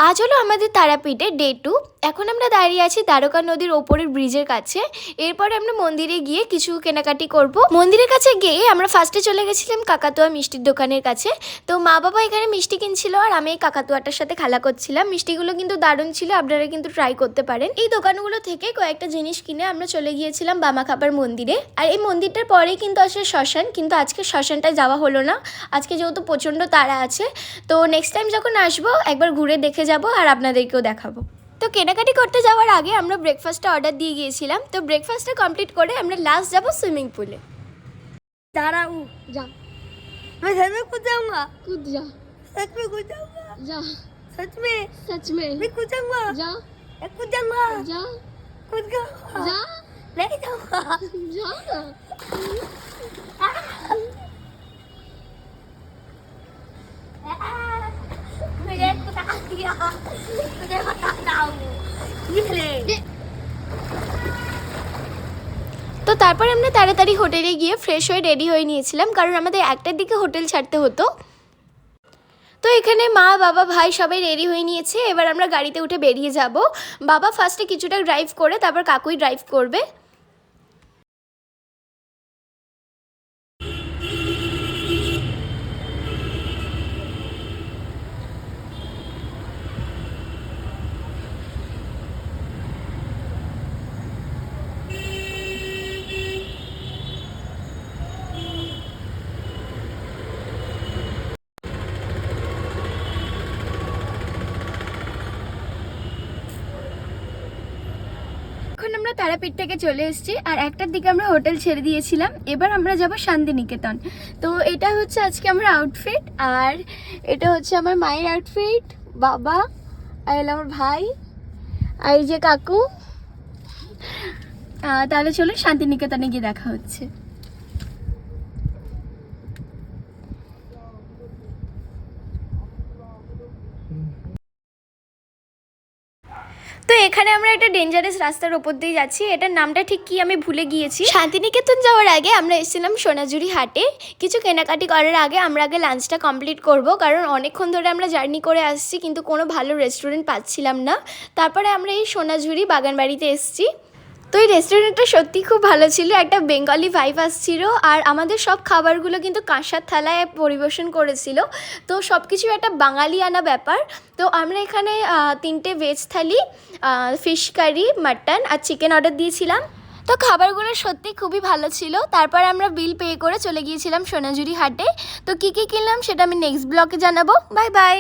আজ হলো আমাদের তারাপীঠে ডে 2। এখন আমরা দাঁড়িয়ে আছি দ্বারকা নদীর ওপরের ব্রিজের কাছে। এরপরে আমরা মন্দিরে গিয়ে কিছু কেনাকাটি করব। মন্দিরের কাছে গিয়ে আমরা ফার্স্টে চলে গেছিলাম কাকাতুয়া মিষ্টির দোকানের কাছে। তো মা বাবা এখানে মিষ্টি কিনছিল আর আমি এই কাকাতুয়াটার সাথে খেলা করছিলাম। মিষ্টিগুলো কিন্তু দারুণ ছিল, আপনারা কিন্তু ট্রাই করতে পারেন। এই দোকানগুলো থেকে কয়েকটা জিনিস কিনে আমরা চলে গিয়েছিলাম বামাখাপার মন্দিরে। আর এই মন্দিরটার পরেই কিন্তু আসলে শ্মশান, কিন্তু আজকে শ্মশানটায় যাওয়া হলো না। আজকে যেহেতু প্রচণ্ড তাড়া আছে, তো নেক্সট টাইম যখন আসবো একবার ঘুরে দেখে যাব আর আপনাদেরকেও দেখাবো। তো কেনাকাটি করতে যাওয়ার আগে আমরা ব্রেকফাস্টটা অর্ডার দিয়ে গিয়েছিলাম। তো ব্রেকফাস্টটা কমপ্লিট করে আমরা লাস্ট যাব সুইমিং পুলে। दाराऊ जा, मैं सच में कूद जाऊंगा। कूद जा, सच में कूद जाऊंगा। जा, सच में मैं कूद जाऊंगा। जा, मैं कूद जाऊंगा। जा, कूद जाऊंगा। जा, नहीं जाऊंगा। जा ना। मुझे बता दिया, मुझे बताता हूँ। ये ले। তো তারপর আমরা তাড়াতাড়ি হোটেলে গিয়ে ফ্রেশ হয়ে রেডি হয়ে নিয়েছিলাম, কারণ আমাদের 1টার দিকে হোটেল ছাড়তে হতো। তো এখানে মা বাবা ভাই সবাই রেডি হয়ে নিয়েছে। এবার আমরা গাড়িতে উঠে বেরিয়ে যাব। বাবা ফার্স্টে কিছুটা ড্রাইভ করে তারপর কাকুই ড্রাইভ করবে। এখন আমরা তারাপীঠ থেকে চলে এসেছি আর 1টার দিকে আমরা হোটেল ছেড়ে দিয়েছিলাম। এবার আমরা যাব শান্তিনিকেতন। তো এটা হচ্ছে আজকে আমার আউটফিট, আর এটা হচ্ছে আমার মায়ের আউটফিট, বাবা আর এলো আমার ভাই আর এই যে কাকু। তাহলে চলো শান্তিনিকেতনে গিয়ে দেখা হচ্ছে। তো এখানে আমরা একটা ডেঞ্জারাস রাস্তার ওপর দিয়ে যাচ্ছি, এটার নামটা ঠিক কি আমি ভুলে গিয়েছি। শান্তিনিকেতন যাওয়ার আগে আমরা এসেছিলাম সোনাঝুরি হাটে। কিছু কেনাকাটি করার আগে আমরা আগে লাঞ্চটা কমপ্লিট করব, কারণ অনেকক্ষণ ধরে আমরা জার্নি করে আসছি কিন্তু কোনো ভালো রেস্টুরেন্ট পাচ্ছিলাম না। তারপরে আমরা এই সোনাঝুরি বাগানবাড়িতে এসেছি। তো এই রেস্টুরেন্টটা সত্যি খুব ভালো ছিল, একটা বেঙ্গলি ভাইব আসছিল। আর আমাদের সব খাবারগুলো কিন্তু কাঁসার থালায় পরিবেশন করেছিল। তো সব কিছু একটা বাঙালি আনা ব্যাপার। তো আমরা এখানে 3টে ভেজ থালি, ফিশ কারি, মাটন আর চিকেন অর্ডার দিয়েছিলাম। তো খাবারগুলো সত্যি খুবই ভালো ছিল। তারপর আমরা বিল পে করে চলে গিয়েছিলাম সোনাঝুরি হাটে। তো কী কী কিনলাম সেটা আমি নেক্সট ব্লগে জানাবো। Bye bye.